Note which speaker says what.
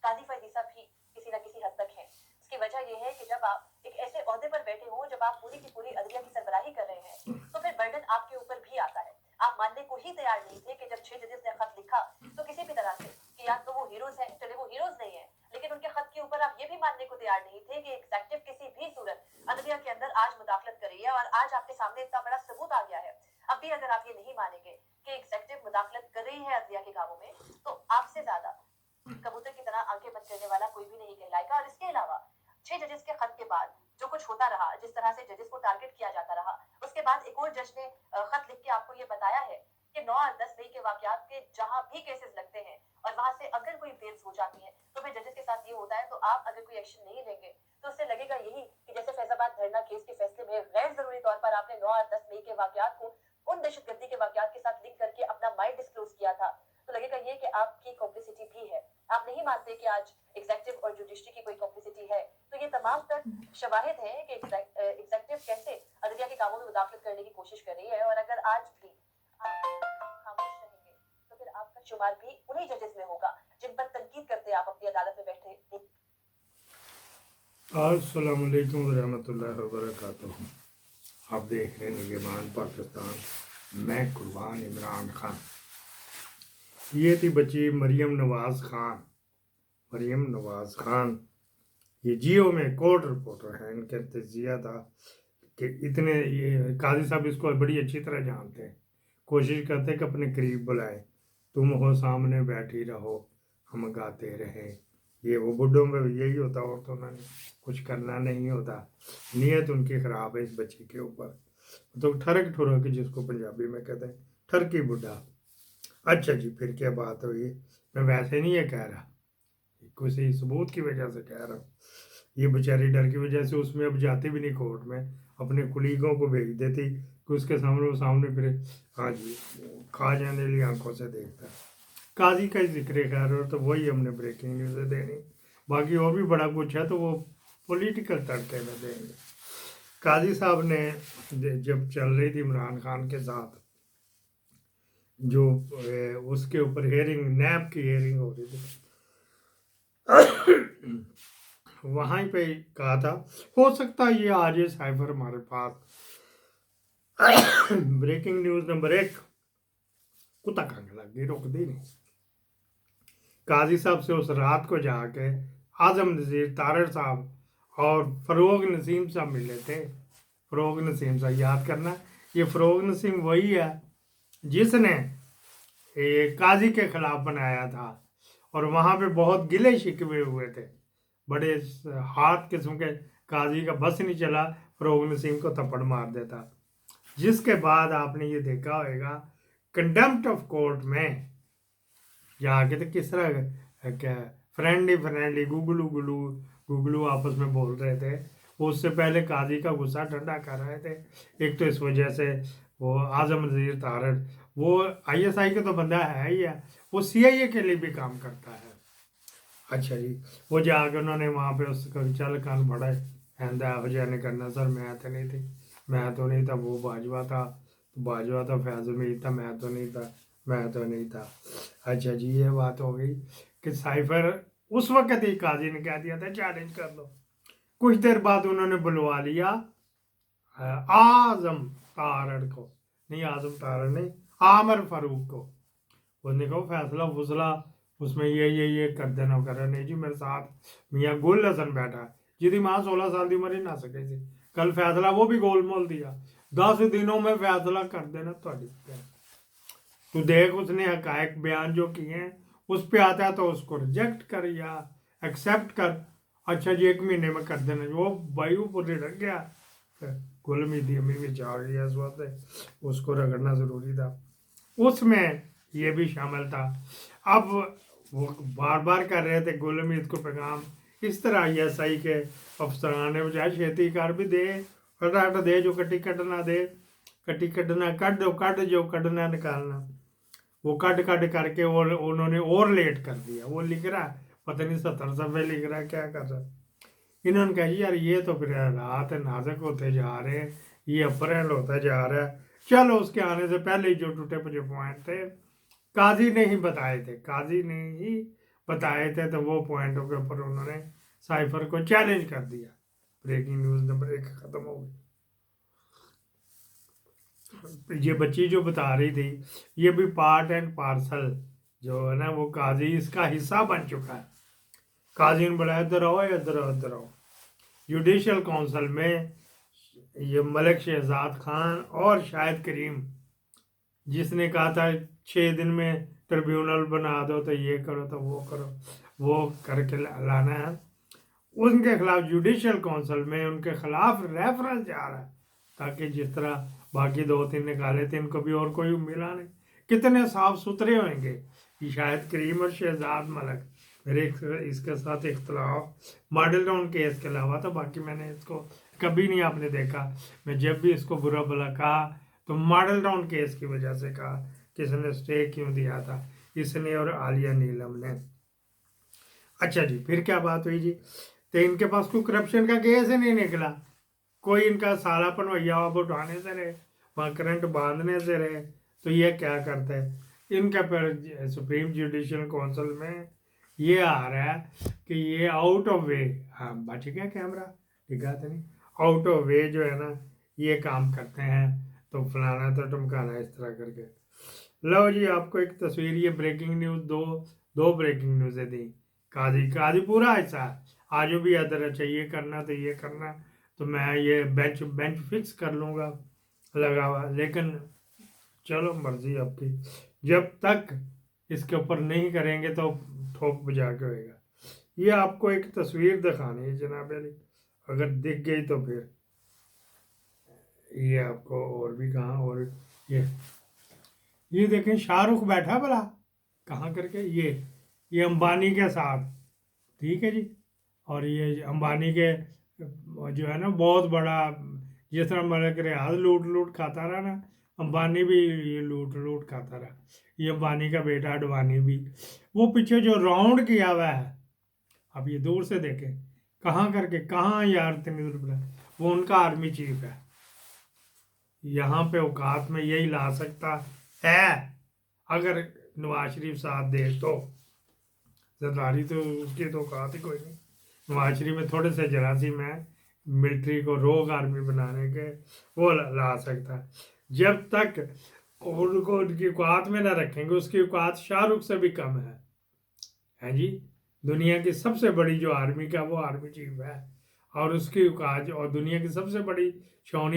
Speaker 1: काजी फैजीसा भी किसी न किसी हद तक हैं। इसकी वजह ये है कि जब आप एक ऐसे ओहदे पर बैठे हो, जब आप पूरी की पूरी अदलिया की सरबराही कर रहे हैं, तो फिर बर्डन आपके ऊपर भी आता है। आप मानने को ही तैयार नहीं थे कि जब 6 जजेस ने खत लिखा तो किसी भी तरह से कि या तो वो हीरोज हैं, चले वो हीरोज नहीं है, लेकिन उनके खत के ऊपर आप ये भी मानने को तैयार नहीं थे कि एग्जेक्टिव किसी भी सूरत अदलिया के अंदर आज मुदाखलत कर रही है। और आज आपके सामने इतना बड़ा सबूत आ गया है। अब भी अगर आप ये नहीं मानेंगे कि एग्जेक्टिव मुदाखलत कर रही है अदलिया के कामों में, तो आपसे ज्यादा कबूतर की तरह आंखें बंद करने वाला कोई भी नहीं कहलाएगा। और इसके अलावा 6 जजेस के खत के बाद जो कुछ होता रहा, जिस तरह से जजेस को टारगेट किया जाता रहा, उसके बाद एक और जज ने खत लिख के आपको ये बताया है कि 9 और 10 मई के वाकयात के जहां भी केसेस लगते हैं और वहां से अगर कोई बेल्स हो जाती है तो फिर जजेस के साथ ये होता है। तो आप अगर कोई एक्शन नहीं लेंगे तो उससे लगेगा यही कि जैसे फैजाबाद धरना केस के फैसले में गैर जरूरी तौर पर आपने 9 और 10 मई के वाकयात को उन दहशतगर्दी के वाकयात के साथ लिंक करके अपना माइंड डिस्क्लोज किया था, तो लगेगा ये कि आपकी कॉम्प्लिसिटी भी है। आप नहीं मानते कि आज एग्जेक्टिव और जुडिशरी की कोई कॉम्प्लिसिटी है, तो ये तमाम तक शवाहिद हैं कि एग्जेक्टिव कैसे अदलिया के कामों में मुदाखलत करने की कोशिश कर रही है। और अगर आज भी आप खामोश रहेंगे तो फिर आपका शुमार भी उन्हीं जजेस में होगा जिन पर तनकीद करते आप अपनी अदालत में बैठे।
Speaker 2: अस्सलाम वालेकुम रहमतुल्लाहि व बरकातुहू। आप देख रहे हैं निगहबान पाकिस्तान, मैं कुर्बान इमरान खान। ये थी बच्ची मरियम नवाज खान। मरियम नवाज खान ये जियो में कोर्ट रिपोर्टर हैं। इनका तजिया था कि इतने ये काजी साहब इसको बड़ी अच्छी तरह जानते हैं, कोशिश करते हैं कि अपने करीब बुलाए, तुम हो सामने बैठी रहो, हम गाते रहे। ये वो बुढ़ों में यही होता, और तो उन्होंने कुछ करना नहीं होता। नीयत उनकी ख़राब है इस बच्चे के ऊपर। तो ठरक ठुरक जिसको पंजाबी में कहते हैं, ठरकी बुढ़ा। अच्छा जी, फिर क्या बात हुई? मैं वैसे नहीं ये कह रहा, किसी सबूत की वजह से कह रहा हूँ। ये बेचारी डर की वजह से उसमें अब जाती भी नहीं कोर्ट में, अपने कुलीगों को भेज देती कि उसके सामने वो सामने फिर हाँ जी खा जाने लिए आंखों से देखता। काजी का जिक्र खैर, तो वही हमने ब्रेकिंग न्यूज़ देनी, बाकी और भी बड़ा कुछ है तो वो पॉलिटिकल तड़के में देंगे। काजी साहब ने जब चल रही थी इमरान खान के साथ, जो उसके ऊपर हेयरिंग, नैब की हेयरिंग हो रही थी, वहाँ पे कहा था हो सकता है ये आज ये साइफर हमारे पास। ब्रेकिंग न्यूज़ नंबर 1 कुत्ता खाने लग गई, रोक दी नहीं। काजी साहब से उस रात को जाके आजम नज़ीर तारड़ साहब और फ़रोग नसीम साहब मिले थे। फ़रोग नसीम साहब याद करना, ये फ़रोग नसीम वही है जिसने काजी के खिलाफ बनाया था, और वहाँ पे बहुत गिले शिकवे हुए थे, बड़े हाथ किस्म के। काजी का बस नहीं चला, फ़रोग नसीम को थप्पड़ मार देता। जिसके बाद आपने ये देखा होगा कंडेम्प्ट ऑफ कोर्ट में जाके तो किस तरह क्या फ्रेंडली गुगलू आपस में बोल रहे थे। उससे पहले काजी का गुस्सा ठंडा कर रहे थे। एक तो इस वजह से वो आजम नज़ीर तारड़, वो आईएसआई का तो बंदा है ही है, वो सीआईए के लिए भी काम करता है। अच्छा जी, वो जाके उन्होंने वहाँ पे उसका चल कान बड़ा हैंदा वजह ने करना, सर मैं तो नहीं थी, मैं तो नहीं था, वो बाजवा था, बाजवा था, फैज़ उम्मीद था, मैं तो नहीं था, मैं तो नहीं था। अच्छा जी, ये बात हो गई कि साइफर उस वक्त ही काजी ने कह दिया था चैलेंज कर लो। कुछ देर बाद उन्होंने बुलवा लिया आजम तारड़ को, नहीं आजम तारड़ नहीं, आमिर फारूक को। उसने कहा फैसला फुसला उसमें ये कर देना कर। नहीं जी, मेरे साथ मियाँ गुल हसन बैठा है, जिसकी माँ 16 साल की उम्र ही ना सके थी। कल फैसला वो भी गोल मोल दिया, 10 दिनों में फैसला कर देना। तू देख उसने हकायक बयान जो किए हैं उस पे आता है तो उसको रिजेक्ट कर या एक्सेप्ट कर। अच्छा जी, 1 महीने में कर देना। वो भाई ऊपर रख गया, गुल मीदी अमी भी जा रही है इस वक्त, उसको रगड़ना ज़रूरी था, उसमें ये भी शामिल था। अब वो बार बार कर रहे थे गुल मीद को पैगाम, इस तरह आईएसआई के अफसरान ने बजाय छेती कर भी दे, फटाफट दे, जो कटी कटना दे, कटी कटना कट दो, कट जो कटना निकालना, वो कट करके और उन्होंने और लेट कर दिया। वो लिख रहा है पता नहीं 70 सफ़े लिख रहा है, क्या कर रहा है। इन्होंने कहा यार ये तो फिर हालात नाजुक होते जा रहे हैं, ये अप्रैल होता जा रहा है, चलो उसके आने से पहले ही जो टूटे पुटे पॉइंट थे काजी ने ही बताए थे, काजी ने ही बताए थे, तो वो पॉइंटों के ऊपर उन्होंने साइफर को चैलेंज कर दिया। ब्रेकिंग न्यूज़ नंबर 1 ख़त्म हो गई। ये बच्ची जो बता रही थी, ये भी पार्ट एंड पार्सल जो है ना, वो काजी इसका हिस्सा बन चुका है। काजी ने बोला इधर आओ, इधर आओ, इधर आओ। जुडिशल काउंसिल में ये मलिक शहजाद खान और शाहिद करीम, जिसने कहा था 6 दिन में ट्रिब्यूनल बना दो, तो ये करो, तो वो करो, वो करके लाना है, उनके खिलाफ जुडिशल काउंसिल में उनके खिलाफ रेफरेंस जा रहा है, ताकि जिस तरह बाकी 2-3 निकाले थे, इनको भी और कोई मिला नहीं। कितने साफ सुथरे होंगे कि शाहिद करीम और शहजाद मलिक। फिर एक इसके साथ इख्तलाफ मॉडल टाउन केस के अलावा, तो बाकी मैंने इसको कभी नहीं आपने देखा। मैं जब भी इसको बुरा भला कहा तो मॉडल टाउन केस की वजह से कहा, किसने स्टे क्यों दिया था, इसने और आलिया नीलम ने। अच्छा जी, फिर क्या बात हुई जी, तो इनके पास कोई करप्शन का केस ही नहीं निकला, कोई इनका सालापन भैया अब उठाने से रहे, वहाँ करंट बांधने से रहे, तो ये क्या करते हैं, इनका पर सुप्रीम जुडिशल काउंसिल में ये आ रहा है कि ये आउट ऑफ वे, हाँ बच गया कैमरा, दिखा तो नहीं, आउट ऑफ वे जो है ना ये काम करते हैं, तो फलाना तो टमकाना, इस तरह करके। लो जी, आपको एक तस्वीर, ये ब्रेकिंग न्यूज़, दो ब्रेकिंग न्यूज़ें दी। काजी पूरा ऐसा है, आज भी अदर चाहिए करना, तो ये करना, तो मैं ये बेंच फिक्स कर लूँगा लगा हुआ, लेकिन चलो मर्जी आपकी, जब तक इसके ऊपर नहीं करेंगे तो ठोक बजा के होएगा। ये आपको एक तस्वीर दिखानी है जनाब अली, अगर दिख गई तो फिर ये आपको, और भी कहाँ, और ये देखें, शाहरुख बैठा भला कहाँ करके, ये अंबानी के साथ, ठीक है जी। और ये अंबानी के जो है ना बहुत बड़ा, जिस तरह मलिक रियाज लूट खाता रहा ना, अंबानी भी ये लूट खाता रहा। ये अंबानी का बेटा अडवाणी भी, वो पीछे जो राउंड किया हुआ है, अब ये दूर से देखें कहाँ करके, कहाँ यार इतनी दूर, वो उनका आर्मी चीफ है। यहाँ पे औकात में यही ला सकता है अगर नवाज शरीफ साथ दे तो, जरदारी तो उसकी तो औकात ही कोई नहीं। नवाज शरीफ में थोड़े से जरासीम है मिलिट्री को रोग आर्मी बनाने के, वो ला सकता है। जब तक उनको उनकी औकात में ना रखेंगे, उसकी औकात शाहरुख से भी कम है जी। दुनिया की सबसे बड़ी जो आर्मी का वो आर्मी चीफ है, और उसकी औकात, और दुनिया की सबसे बड़ी छावनी